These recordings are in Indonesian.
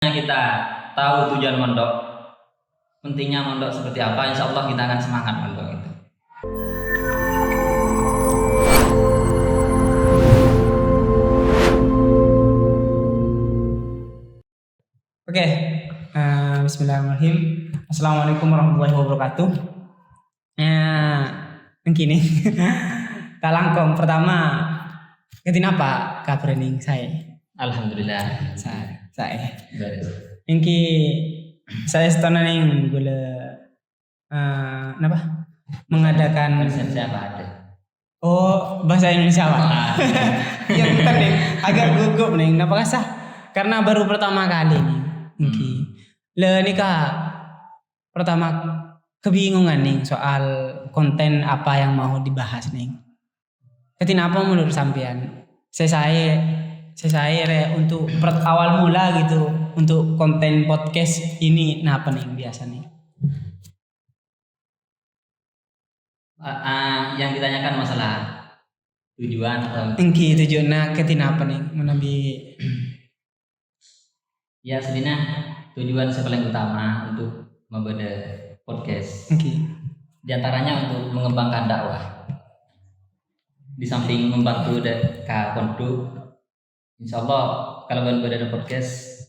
Kita tahu tujuan mondok, pentingnya mondok seperti apa, insya Allah kita akan semangat mondok itu. Oke, Bismillahirrahmanirrahim. Assalamualaikum warahmatullahi wabarakatuh. Begini, talangkong pertama, kenapa kabar nih saya? Alhamdulillah. Saya. Beres. Ingki saya setahun ini gula mengadakan Siapa ada? Oh, bahasa Indonesia Pak. Ya bentar nih, agak gugup nih. Kenapa kasah? Karena baru pertama kali nih. Ingki. Nikah pertama kebingungan nih soal konten apa yang mau dibahas nih. Kenapa menurut sampean? Saya untuk awal mula gitu untuk konten podcast ini apa nih biasa nih? Yang ditanyakan masalah tujuan atau? Engki tujuannya kenapa nih? Menabi? Ya sebenarnya tujuan saya paling utama untuk membuat podcast. Engki. Di antaranya untuk mengembangkan dakwah. Di samping membantu pondok. Insya Allah kalau berada podcast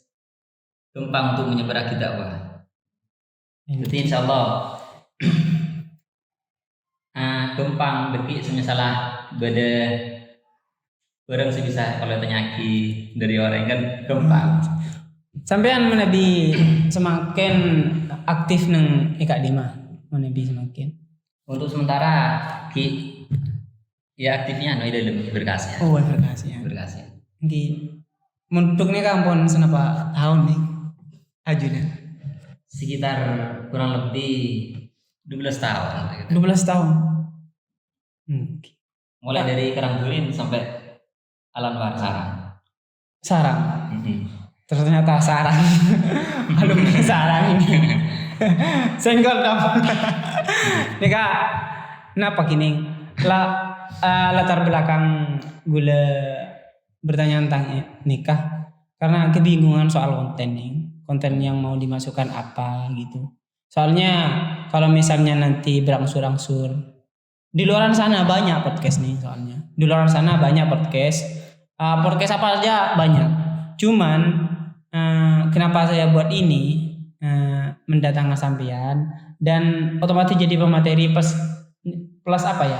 gampang untuk menyebarkan dakwah. Jadi insya Allah gampang bagi semisal beda orang sebisa kalau tanyaki dari orang kan gampang. Sampean menabi semakin aktif neng Eka Dima menabi semakin. Untuk sementara ya aktifnya dalam berkas ya. Oh berkas ya. Berkas ya. Di muntuknya kampun senapa tahun nih ajunya? Sekitar kurang lebih 12 tahun. 12 tahun. Mulai dari Karanggurin sampai Alanwar Sarang. Ternyata sarang. Alumni sarang ini. Senggol dong. Nih Kak, kenapa gini? Latar belakang gula bertanya tentang nikah karena kebingungan soal konten yang mau dimasukkan apa gitu. Soalnya kalau misalnya nanti berangsur-angsur di luar sana banyak podcast nih soalnya. Di luar sana banyak podcast. Podcast apa aja banyak. Cuman kenapa saya buat ini mendatangkan sampean dan otomatis jadi pemateri plus apa ya?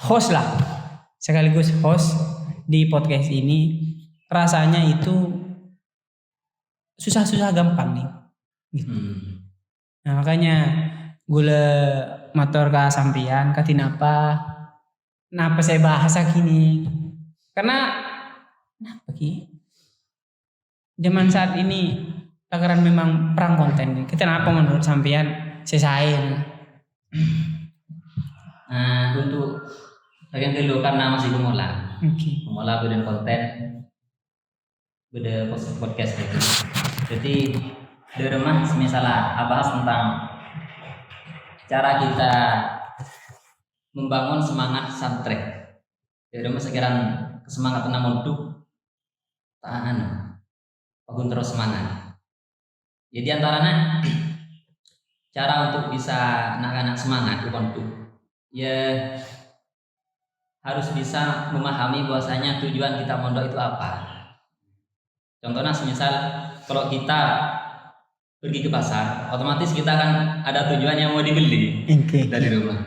Host lah. Sekaligus host di podcast ini rasanya itu susah-susah gampang nih gitu. Nah makanya gula motor ke sampean kenapa saya bahasa gini karena kenapa zaman saat ini takaran memang perang konten nih. Kenapa menurut sampean saya untuk bagian dulu karena masih pemula. Pemula bikin konten beda podcast gitu. Jadi di rumah misalnya bahas tentang cara kita membangun semangat santri. Di rumah sekarang semangat tenang mondok tahan bangun terus semangat. Jadi antaranya cara untuk bisa anak-anak semangat di mondok ya harus bisa memahami bahwasanya tujuan kita mondok itu apa. Contohnya semisal kalau kita pergi ke pasar, otomatis kita akan ada tujuan yang mau dibeli dari rumah.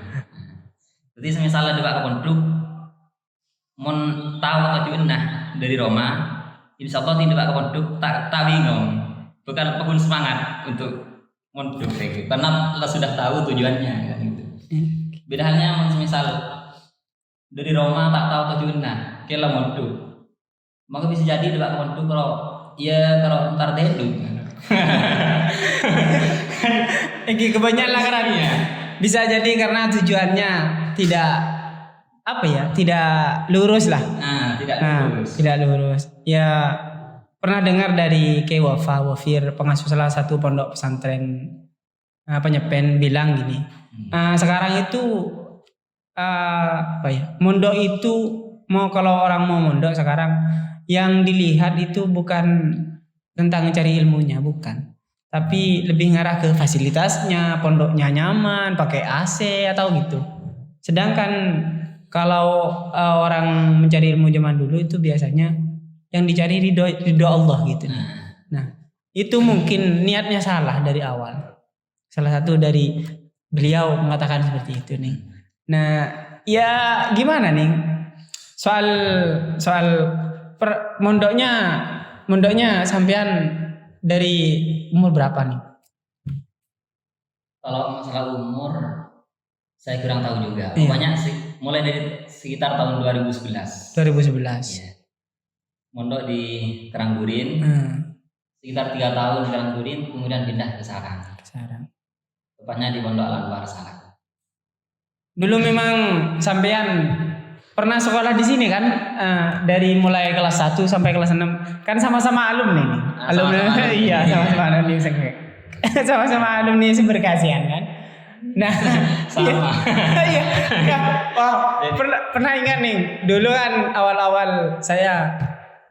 Jadi semisal ada ke pondok, mau tahu tujuan dari rumah, insya Allah tidak ke pondok tak bingung, bukan pun semangat untuk mondok karena kita sudah tahu tujuannya kan gitu. Beda halnya semisal dari Roma tak tahu tujuannya, kela mondok, maka bisa jadi tidak ke mondok kalau ntar deduk. Ini kebanyakan lakarannya. Bisa jadi karena tujuannya tidak lurus lah. Tidak lurus. Ya pernah dengar dari Ki Wafir pengasuh salah satu pondok pesantren penyepen bilang gini. Sekarang itu mondok itu kalau orang mau mondok sekarang yang dilihat itu bukan tentang cari ilmunya, bukan. Tapi lebih ngarah ke fasilitasnya, pondoknya nyaman, pakai AC atau gitu. Sedangkan kalau orang mencari ilmu zaman dulu itu biasanya yang dicari ridho Allah gitu. Nah, itu mungkin niatnya salah dari awal. Salah satu dari beliau mengatakan seperti itu nih. Nah, ya gimana nih? Soal mondoknya sampean dari umur berapa nih? Kalau masalah umur saya kurang tahu juga. Iya. Pokoknya mulai dari sekitar tahun 2011. 2011. Iya. Mondok di Karanggurin. Sekitar 3 tahun di Karanggurin, kemudian pindah ke Sarang. Tepatnya di Pondok Al-Anwar Sarang. Dulu memang sampean pernah sekolah di sini kan? Dari mulai kelas 1 sampai kelas 6 kan sama-sama alumni nih. Alumni iya, sama-sama alumni sama-sama alumni Sumber Kasihan kan. Nah, sama. Iya. Ya, pernah ingat nih, dulu kan awal-awal saya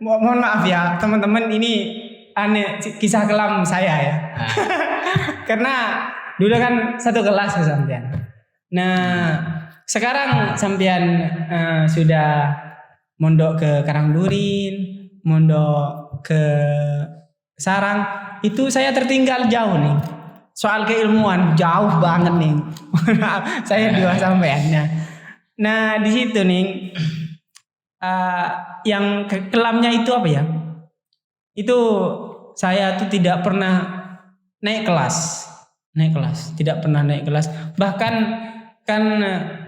mohon maaf ya teman-teman, ini aneh kisah kelam saya ya. Karena dulu kan satu kelas sampean. Nah, sekarang sampean sudah mondok ke Karanggurin, mondok ke Sarang, itu saya tertinggal jauh nih. Soal keilmuan jauh banget nih. Saya dua sampean. Nah, di situ nih yang kelamnya itu apa ya? Itu saya tuh tidak pernah naik kelas, tidak pernah naik kelas. Bahkan kan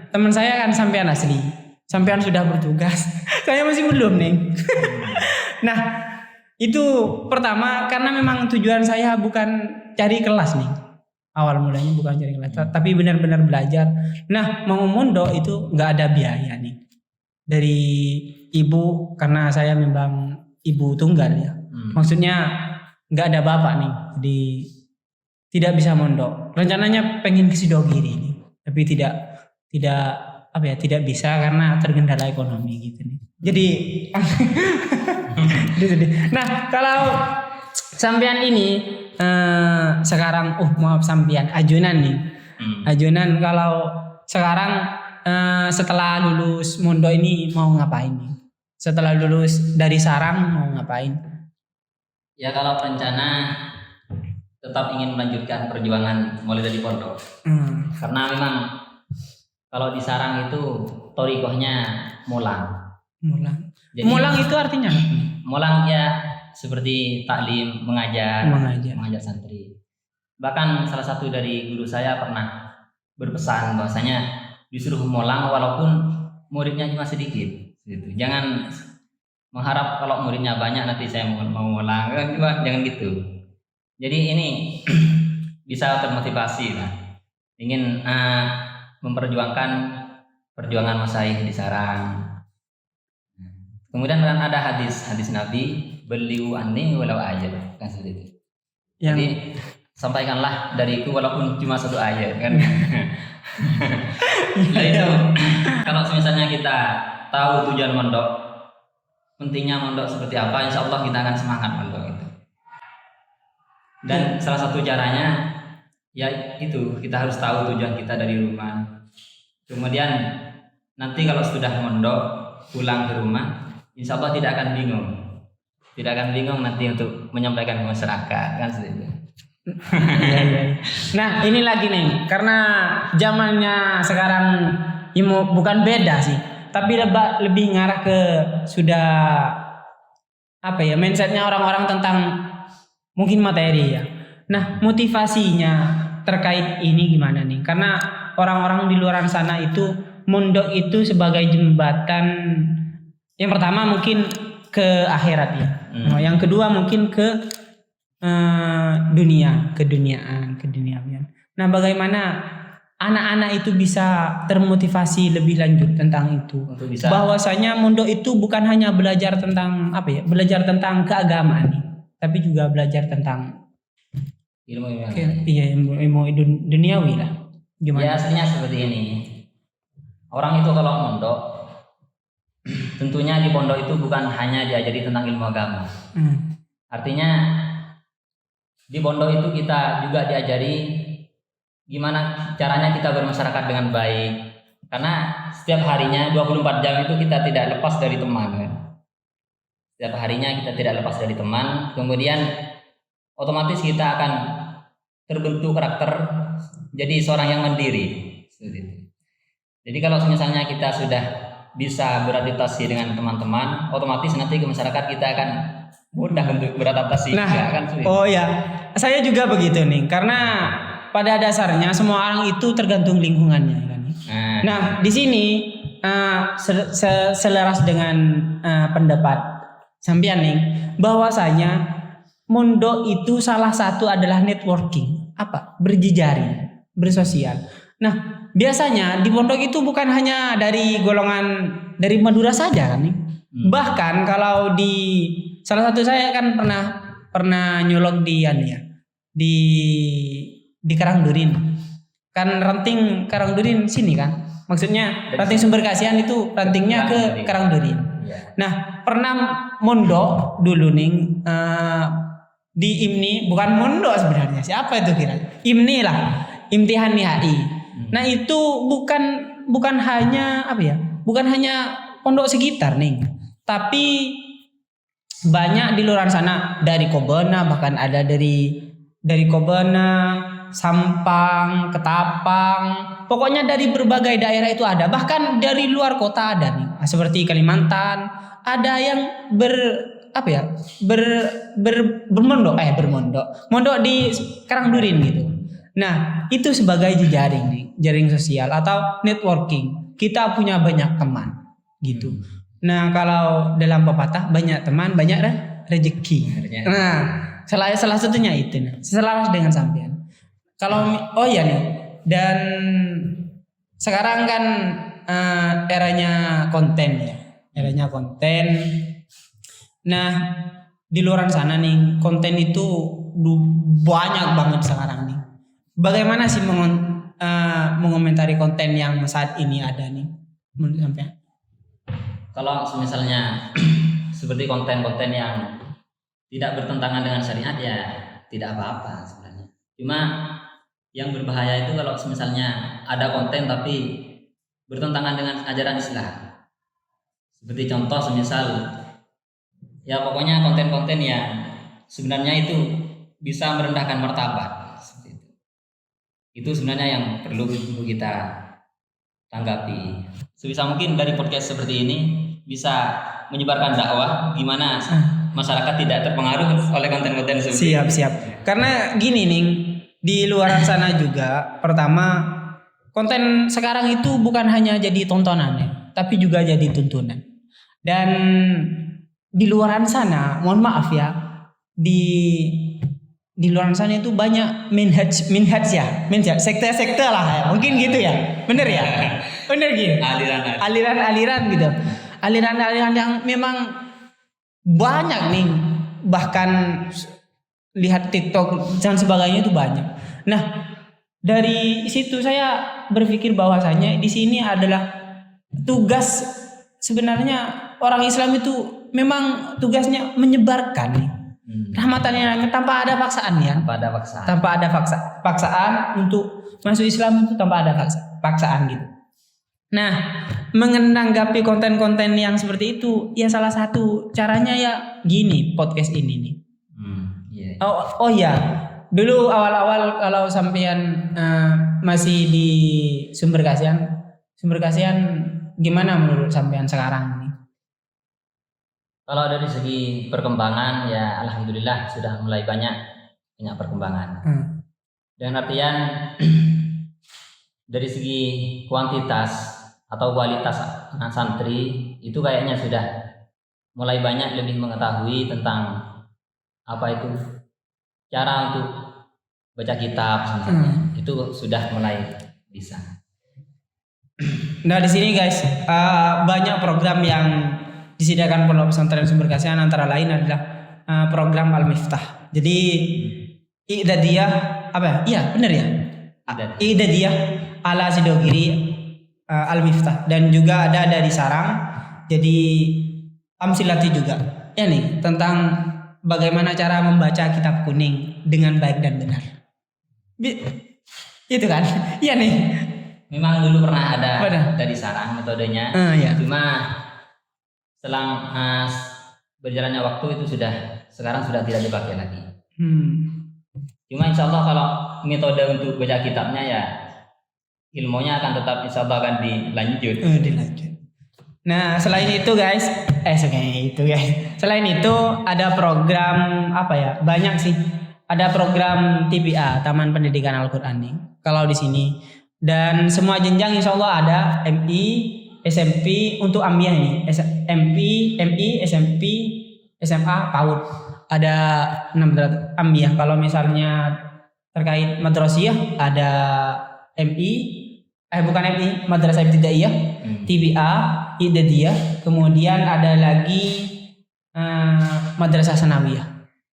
teman saya kan sampean asli, sampean sudah bertugas, saya masih belum nih. Nah, itu pertama karena memang tujuan saya bukan cari kelas nih, awal mulanya bukan cari kelas, tapi benar-benar belajar. Nah, mau mondok itu nggak ada biaya nih dari ibu, karena saya memang ibu tunggal ya. Maksudnya nggak ada bapak nih, jadi tidak bisa mondok. Rencananya pengen ke Sidogiri nih, tapi tidak bisa karena tergendala ekonomi gitu nih. Jadi nah, kalau sampean ini sekarang maaf sampean ajunan nih. Ajunan kalau sekarang setelah lulus mondok ini mau ngapain nih? Setelah lulus dari Sarang mau ngapain? Ya kalau rencana tetap ingin melanjutkan perjuangan mulai dari pondok. Karena memang kalau di Sarang itu torikohnya mulang. Jadi, mulang itu artinya? Mulang ya seperti taklim, mengajar santri. Bahkan salah satu dari guru saya pernah berpesan bahwasanya disuruh mulang walaupun muridnya cuma sedikit. Gitu. Jangan mengharap kalau muridnya banyak nanti saya mau mulang, jangan gitu. Jadi ini bisa termotivasi lah, ingin memperjuangkan perjuangan masyayikh di Sarang. Kemudian kan ada hadis Nabi, beliau anni walau ayat, kan seperti itu. Jadi sampaikanlah dariku walaupun cuma satu ayat kan. Nah itu kalau misalnya kita tahu tujuan mondok, pentingnya mondok seperti apa, insya Allah kita akan semangat mondok itu. Dan salah satu caranya ya itu, kita harus tahu tujuan kita dari rumah. Kemudian nanti kalau sudah mondok pulang ke rumah, insya Allah tidak akan bingung nanti untuk menyampaikan ke masyarakat kan seperti itu. Nah ini lagi nih, karena zamannya sekarang bukan beda sih, tapi lebih ngarah ke sudah apa ya, mindsetnya orang-orang tentang mungkin materi ya. Nah motivasinya terkait ini gimana nih? Karena orang-orang di luar sana itu mondok itu sebagai jembatan. Yang pertama mungkin ke akhirat ya. Yang kedua mungkin ke keduniaan. Nah, bagaimana anak-anak itu bisa termotivasi lebih lanjut tentang itu? Bahwasanya mondok itu bukan hanya belajar tentang belajar tentang keagamaan nih, tapi juga belajar tentang ilmu duniawi lah. Gimana? Ya aslinya seperti ini. Orang itu kalau mondok tentunya di pondok itu bukan hanya diajari tentang ilmu agama. Artinya di pondok itu kita juga diajari gimana caranya kita bermasyarakat dengan baik. Karena setiap harinya 24 jam itu kita tidak lepas dari teman kan. Setiap harinya kita tidak lepas dari teman. Kemudian otomatis kita akan terbentuk karakter jadi seorang yang mandiri. Jadi kalau misalnya kita sudah bisa beradaptasi dengan teman-teman, otomatis nanti ke masyarakat kita akan mudah untuk beradaptasi. Nah, kan sulit. oh ya, saya juga begitu nih, karena pada dasarnya semua orang itu tergantung lingkungannya kan. Nah, di sini selaras dengan pendapat sampean nih, bahwasanya mondok itu salah satu adalah networking, berjejaring, bersosial. Nah, biasanya di pondok itu bukan hanya dari golongan dari Madura saja kan nih. Bahkan kalau di salah satu saya kan pernah nyolok di di Karangdurin. Kan ranting Karangdurin sini kan. Maksudnya ranting Sumber Kasihan itu rantingnya ke Karangdurin. Nah, pernah mondok dulu nih di IMNI, bukan mondok sebenarnya. Siapa itu kira? IMNI lah, Imtihan HI. Nah, itu bukan hanya bukan hanya pondok sekitar nih, tapi banyak di luar sana, dari Kobena, bahkan ada dari Kobena, Sampang, Ketapang, pokoknya dari berbagai daerah itu ada, bahkan dari luar kota ada nih, seperti Kalimantan, ada yang bermondok di Karangdurin gitu. Nah, itu sebagai jejaring nih, jaring sosial atau networking. Kita punya banyak teman gitu. Nah, kalau dalam pepatah banyak teman banyak rezeki. Nah, salah satunya itu nih. Selaras dengan sampean. Kalau nih, dan sekarang kan eranya konten ya. Eranya konten. Nah, di luar sana nih konten itu banyak banget sekarang nih. Bagaimana sih mengomentari konten yang saat ini ada nih menurut sampean? Kalau misalnya seperti konten-konten yang tidak bertentangan dengan syariat ya tidak apa-apa sebenarnya. Cuma yang berbahaya itu kalau misalnya ada konten tapi bertentangan dengan ajaran Islam. Seperti contoh semisal ya pokoknya konten-konten yang sebenarnya itu bisa merendahkan martabat. Itu sebenarnya yang perlu kita tanggapi. Sebisa mungkin dari podcast seperti ini bisa menyebarkan dakwah gimana masyarakat tidak terpengaruh oleh konten-konten seperti ini. Siap. Karena gini nih, di luar sana juga pertama konten sekarang itu bukan hanya jadi tontonan ya, tapi juga jadi tuntunan. Dan di luar sana, mohon maaf ya, di luar sana itu banyak minhaj sekte lah ya. Mungkin gitu ya. Bener ya? Bener gitu. Aliran-aliran gitu. Aliran-aliran yang memang banyak nih. Bahkan lihat TikTok dan sebagainya itu banyak. Nah, dari situ saya berpikir bahwasanya di sini adalah tugas sebenarnya orang Islam itu memang tugasnya menyebarkan nih. Rahmatannya tanpa ada paksaan ya. Tanpa ada paksaan untuk masuk Islam itu tanpa ada paksaan gitu. Nah, menanggapi konten-konten yang seperti itu ya salah satu caranya ya gini podcast ini nih. Oh ya, dulu awal-awal kalau sampean masih di Sumber Kasihan gimana menurut sampean sekarang ini? Kalau dari segi perkembangan ya alhamdulillah sudah mulai banyak perkembangan. Dengan artian dari segi kuantitas atau kualitas anak santri itu kayaknya sudah mulai banyak lebih mengetahui tentang apa itu cara untuk baca kitab itu sudah mulai bisa. Nah, di sini guys banyak program yang disediakan Pondok Pesantren Sumber Kasihan, antara lain adalah program Al-Miftah. Jadi I'dadiyah I'dadiyah ala Sidogiri Al-Miftah, dan juga ada dari Sarang jadi amsilati juga. Ya nih, tentang bagaimana cara membaca kitab kuning dengan baik dan benar. Itu kan? Iya nih. Memang dulu pernah ada Benar. dari Sarang metodenya. Iya. Cuma selang berjalannya waktu itu sekarang sudah tidak dipakai lagi. Cuma insya Allah kalau metode untuk baca kitabnya ya ilmunya akan tetap insya Allah akan dilanjut. Dilanjut. Nah selain itu guys, selain itu ada program apa ya? Banyak sih. Ada program TPA Taman Pendidikan Al-Quran nih. Kalau di sini dan semua jenjang insya Allah ada MI, SMP untuk ambiah nih. MI, SMP, SMA, PAUD. Ada 6 derajat ambiah. Kalau misalnya terkait madrasiyah ada MI, bukan MI, Madrasah Ibtidaiyah, TBA, Idadiyah, kemudian ada lagi Madrasah Sanawiyah.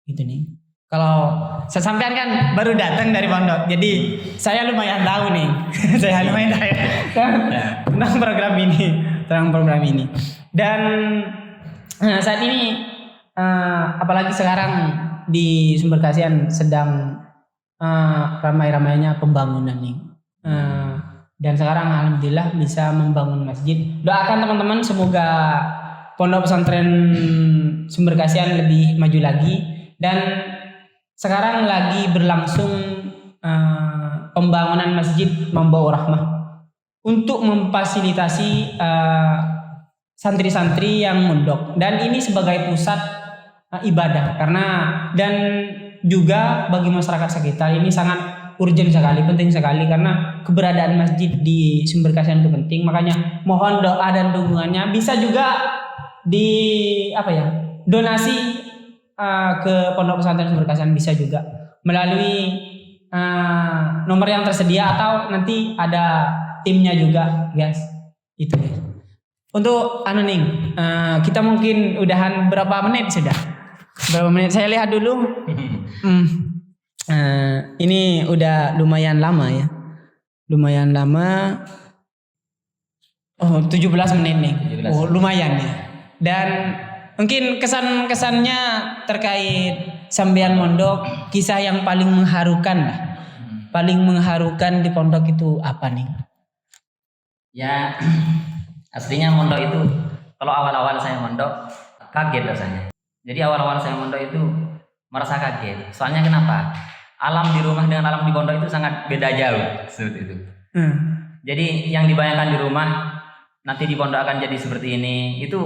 Gitu nih. Kalau sesampean kan baru datang dari pondok, jadi saya lumayan tahu nih. Saya lumayan tahu tentang program ini. Dan saat ini apalagi sekarang di Sumber Kasihan sedang ramai-ramainya pembangunan nih. Dan sekarang alhamdulillah bisa membangun masjid. Doakan teman-teman semoga Pondok Pesantren Sumber Kasihan lebih maju lagi. Dan sekarang lagi berlangsung pembangunan masjid Membawa Rahmah untuk memfasilitasi santri-santri yang mondok, dan ini sebagai pusat ibadah karena dan juga bagi masyarakat sekitar ini sangat urgent sekali, penting sekali karena keberadaan masjid di Sumber Kasihan itu penting. Makanya mohon doa dan dukungannya, bisa juga donasi ke Pondok Pesantren Sumber Kasihan, bisa juga melalui nomor yang tersedia atau nanti ada timnya juga guys. Itu guys. Untuk anonim kita mungkin udahan berapa menit sudah? Berapa menit? Saya lihat dulu. Ini udah lumayan lama ya. Lumayan lama. Oh, 17 menit nih. 17. Oh, lumayan ya. Dan mungkin kesan-kesannya terkait sambian mondok, kisah yang paling mengharukan lah. Paling mengharukan di pondok itu apa nih? Ya, aslinya mondok itu kalau awal-awal saya mondok kaget rasanya. Jadi awal-awal saya mondok itu merasa kaget. Soalnya kenapa? Alam di rumah dengan alam di pondok itu sangat beda jauh seperti itu. Jadi yang dibayangkan di rumah nanti di pondok akan jadi seperti ini, itu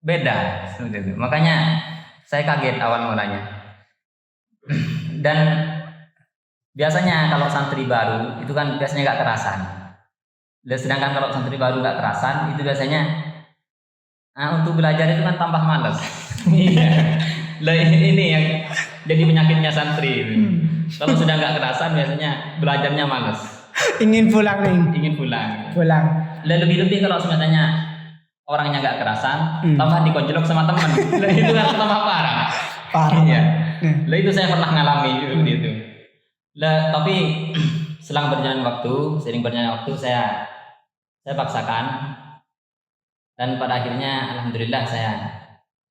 beda seperti itu. Makanya saya kaget awal mulanya. Dan biasanya kalau santri baru itu kan biasanya nggak kerasan. Dan sedangkan kalau santri baru nggak kerasan itu biasanya untuk belajar itu kan tambah malas. Iya. Ini yang jadi penyakitnya santri. Kalau sudah nggak kerasan biasanya belajarnya malas. Ingin pulang nih. Ingin pulang. Lebih-lebih kalau sebenarnya orangnya nggak kerasan, tambah dikonjolok sama teman. Itu kan tambah parah. Iya. Itu saya pernah ngalami gitu. Tapi sering berjalan waktu saya paksakan, dan pada akhirnya alhamdulillah saya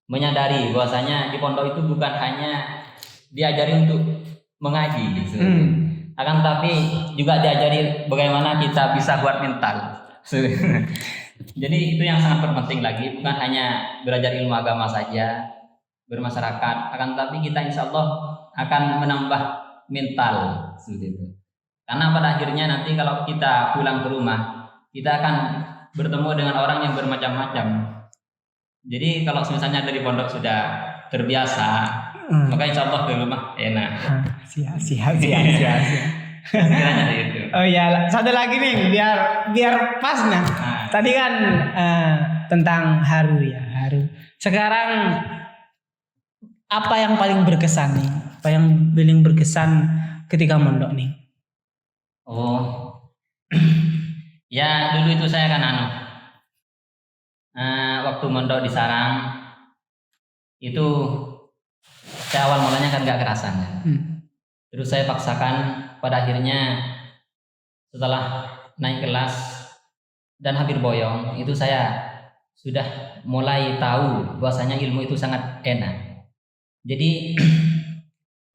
menyadari bahwasanya di pondok itu bukan hanya diajari untuk mengaji gitu. Akan tapi juga diajari bagaimana kita bisa buat mental. Jadi itu yang sangat terpenting lagi, bukan hanya belajar ilmu agama saja, bermasyarakat, akan tapi kita insya Allah akan menambah mental seperti itu. Karena pada akhirnya nanti kalau kita pulang ke rumah, kita akan bertemu dengan orang yang bermacam-macam. Jadi kalau misalnya dari pondok sudah terbiasa, maka insya Allah di rumah enak. Siap. Gitu. Oh iya, satu lagi nih biar pas nah. Tadi kan tentang haru. Sekarang apa yang paling berkesan nih? Apa yang paling berkesan ketika mondok nih? Oh, ya dulu itu saya kan waktu mondok di Sarang itu saya awal mulanya kan nggak kerasan ya. Terus saya paksakan, pada akhirnya setelah naik kelas dan hampir boyong itu saya sudah mulai tahu bahwasanya ilmu itu sangat enak. Jadi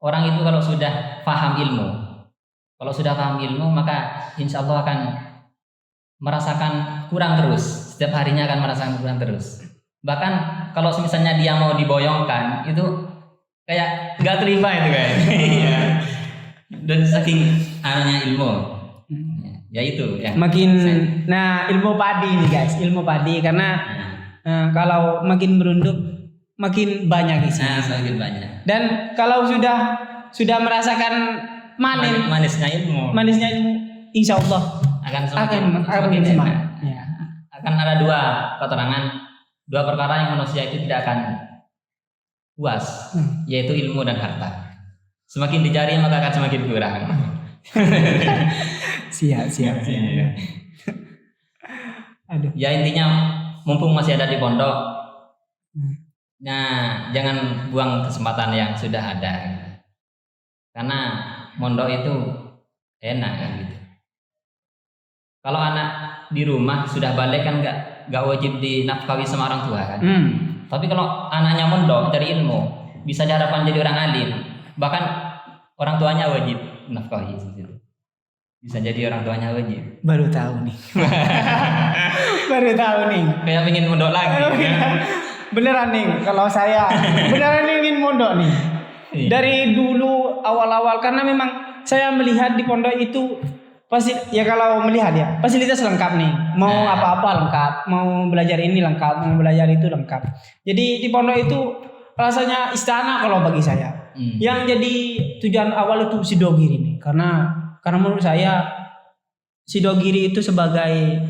orang itu kalau sudah paham ilmu, maka insya Allah akan merasakan kurang terus. Setiap harinya akan merasakan kurang terus. Bahkan kalau misalnya dia mau diboyongkan itu kayak nggak terima itu kayak. Dan saking anunya ilmu, ya itu ya. Nah ilmu padi nih guys, ilmu padi karena kalau makin merunduk makin banyak isinya. Semakin banyak. Dan kalau sudah merasakan manisnya ilmu, insya Allah akan semakin semangat. Ya. Akan ada dua perkara yang manusia itu tidak akan puas, yaitu ilmu dan harta. Semakin dicari maka akan semakin kurang. Siap. Aduh. Ya intinya mumpung masih ada di pondok, nah jangan buang kesempatan yang sudah ada, karena pondok itu enak kan gitu. Kalau anak di rumah sudah balik kan nggak wajib dinafkahi sama orang tua kan. Tapi kalau anaknya mondok cari ilmu, bisa diharapkan jadi orang alim, bahkan orang tuanya wajib nafkahi gitu. Bisa jadi orang tuanya wajib. Baru tahu nih. Kayak pengen mondok lagi. Beneran nih, kalau saya beneran ingin mondok nih. Dari dulu awal-awal, karena memang saya melihat di pondok itu pasti ya, kalau melihat ya fasilitas lengkap nih, mau apa-apa lengkap, mau belajar ini lengkap, mau belajar itu lengkap. Jadi di pondok itu rasanya istana kalau bagi saya. Yang jadi tujuan awal itu Sidogiri nih, karena menurut saya Sidogiri itu sebagai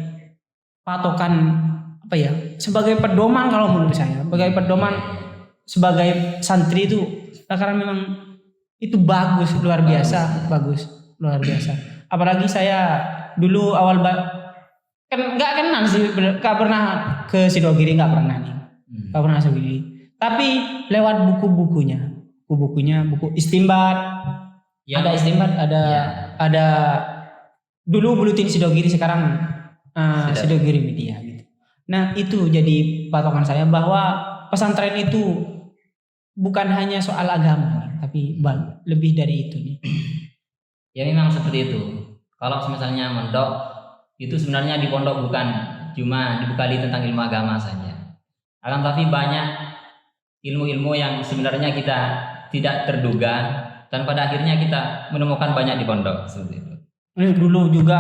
patokan apa ya, sebagai pedoman kalau menurut saya, sebagai pedoman sebagai santri itu, karena memang itu bagus, luar biasa. Apalagi saya dulu awal kan nggak kenal sih, nggak pernah ke Sidogiri, nggak pernah Sidogiri. Tapi lewat buku-bukunya, buku istimbat, ada istimbat, ada dulu Buletin Sidogiri, sekarang Sidogiri Media gitu. Nah itu jadi patokan saya bahwa pesantren itu bukan hanya soal agama, tapi lebih dari itu nih. Ya memang seperti itu. Kalau misalnya mondok itu sebenarnya di pondok bukan cuma dibekali tentang ilmu agama saja. Akan tapi banyak ilmu-ilmu yang sebenarnya kita tidak terduga, dan pada akhirnya kita menemukan banyak di pondok seperti itu. Dulu juga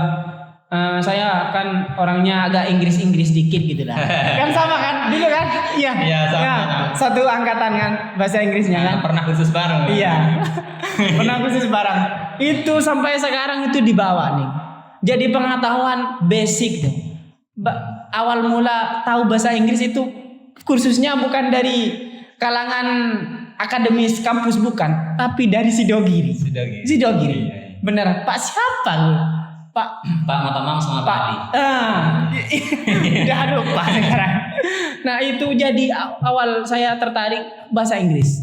saya kan orangnya agak Inggris dikit gitu lah. Kan sama kan dulu kan? Iya. Sama. Ya, satu angkatan kan bahasa Inggrisnya kan. Pernah khusus bareng. Iya. Pernah khusus bareng. Itu sampai sekarang itu dibawa nih. Jadi pengetahuan basic tuh. Awal mula tahu bahasa Inggris itu kursusnya bukan dari kalangan akademis kampus, bukan, tapi dari Sidogiri. Bener. Pak siapa lu? Pak Matamang sama Pak Adi. Udah lupa sekarang. Nah itu jadi awal saya tertarik bahasa Inggris.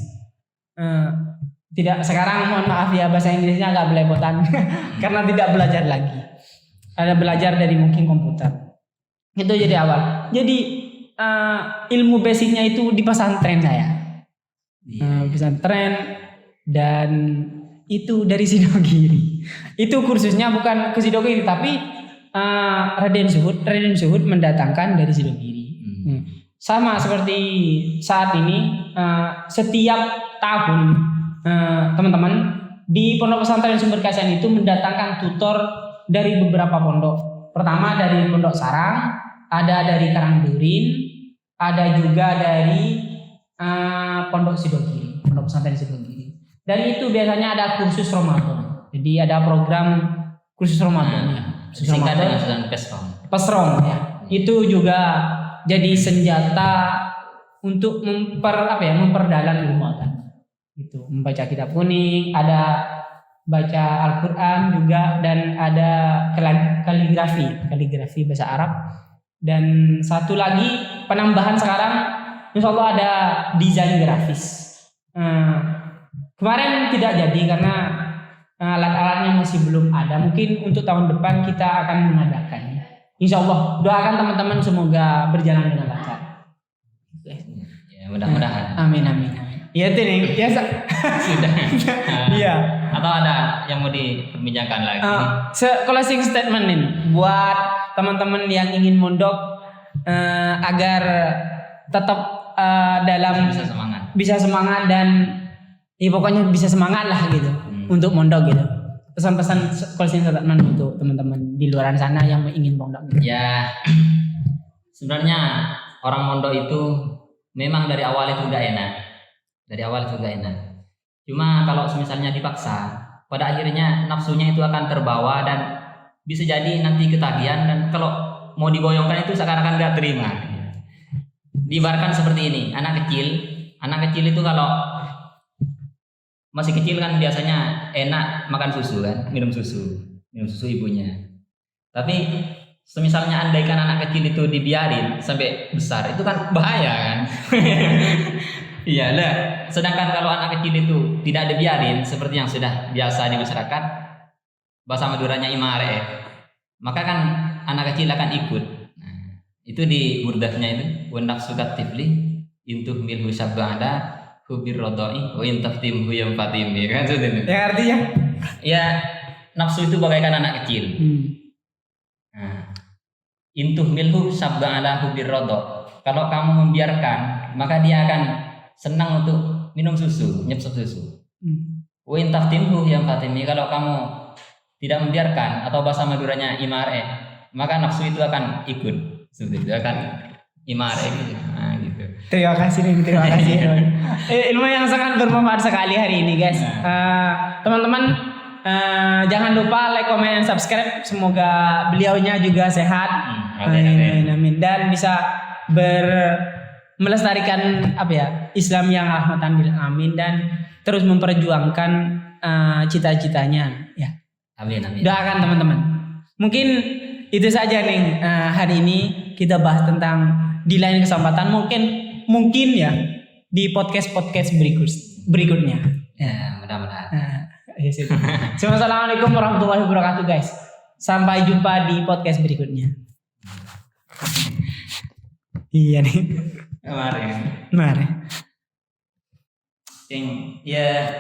Tidak, sekarang mohon maaf ya, bahasa Inggrisnya agak belepotan karena tidak belajar lagi. Ada belajar dari mungkin komputer. Itu jadi awal. Jadi ilmu basicnya itu di pesantren saya. Pesantren, dan itu dari Sidogiri. Itu kursusnya bukan ke Sidogiri, tapi Raden Suhud mendatangkan dari Sidogiri. Sama seperti saat ini, setiap tahun teman-teman di Pondok Pesantren Sumber Kasihan itu mendatangkan tutor dari beberapa pondok. Pertama dari Pondok Sarang, ada dari Karangdurin, ada juga dari Pondok Sidogiri, Pondok Pesantren Sidogiri. Dan itu biasanya ada kursus Ramadan. Jadi ada program kursus Ramadan. Singkat dengan Pesrom ya. Itu juga jadi senjata untuk memperdalam ilmu agama. Itu membaca kitab kuning, ada baca Al-Quran juga, dan ada kaligrafi bahasa Arab. Dan satu lagi penambahan sekarang, insya Allah ada desain grafis. Kemarin tidak jadi karena alat-alatnya masih belum ada. Mungkin untuk tahun depan kita akan mengadakannya. Insya Allah, doakan teman-teman semoga berjalan dengan lancar. mudah-mudahan. Amin. Iya tuh nih, ya Sudah. iya. Atau ada yang mau diperbincangkan lagi? Closing statement nih buat teman-teman yang ingin mondok agar tetap dalam bisa semangat dan pokoknya bisa semangat lah gitu untuk mondok gitu. Pesan-pesan closing statement untuk teman-teman di luar sana yang ingin mondok. Ya, sebenarnya orang mondok itu memang dari awal itu gak enak. Cuma kalau misalnya dipaksa, pada akhirnya nafsunya itu akan terbawa dan bisa jadi nanti ketagihan, dan kalau mau diboyongkan itu seakan-akan gak terima. Diibaratkan seperti ini, anak kecil itu kalau masih kecil kan biasanya enak makan susu kan, minum susu ibunya. Tapi misalnya andaikan anak kecil itu dibiarin sampai besar, itu kan bahaya kan. Iya lah. Sedangkan kalau anak kecil itu tidak dibiarin seperti yang sudah biasa di masyarakat, bahasa Maduranya imare, maka kan anak kecil akan ikut. Nah, itu di burdahnya itu, wa nafsu katifli intuh milhu syabada hubir rodoi wa intaftim huyam fatim, ya kan itu. Ya artinya ya nafsu itu bagaikan anak kecil. Nah, intuh milhu syabada hubir rodo, kalau kamu membiarkan maka dia akan senang untuk minum susu, nyepsep susu. Wa intaftimhu yang fatimi, kalau kamu tidak membiarkan atau bahasa Maduranya imare, maka nafsu itu akan ikut. Seperti itu akan imare gitu. Nah, gitu. Terima kasih. Ilmu yang sangat bermanfaat sekali hari ini, guys. Teman-teman jangan lupa like, comment, dan subscribe. Semoga beliaunya juga sehat. Amin. Dan bisa melestarikan Islam yang rahmatan lil alamin dan terus memperjuangkan cita-citanya ya. Amin. Doakan teman-teman. Mungkin itu saja nih hari ini kita bahas tentang di lain kesempatan mungkin ya di podcast berikutnya. Ya, mudah-mudahan. Assalamualaikum warahmatullahi wabarakatuh, guys. Sampai jumpa di podcast berikutnya. Iya nih. Kemarin. Mari. Ya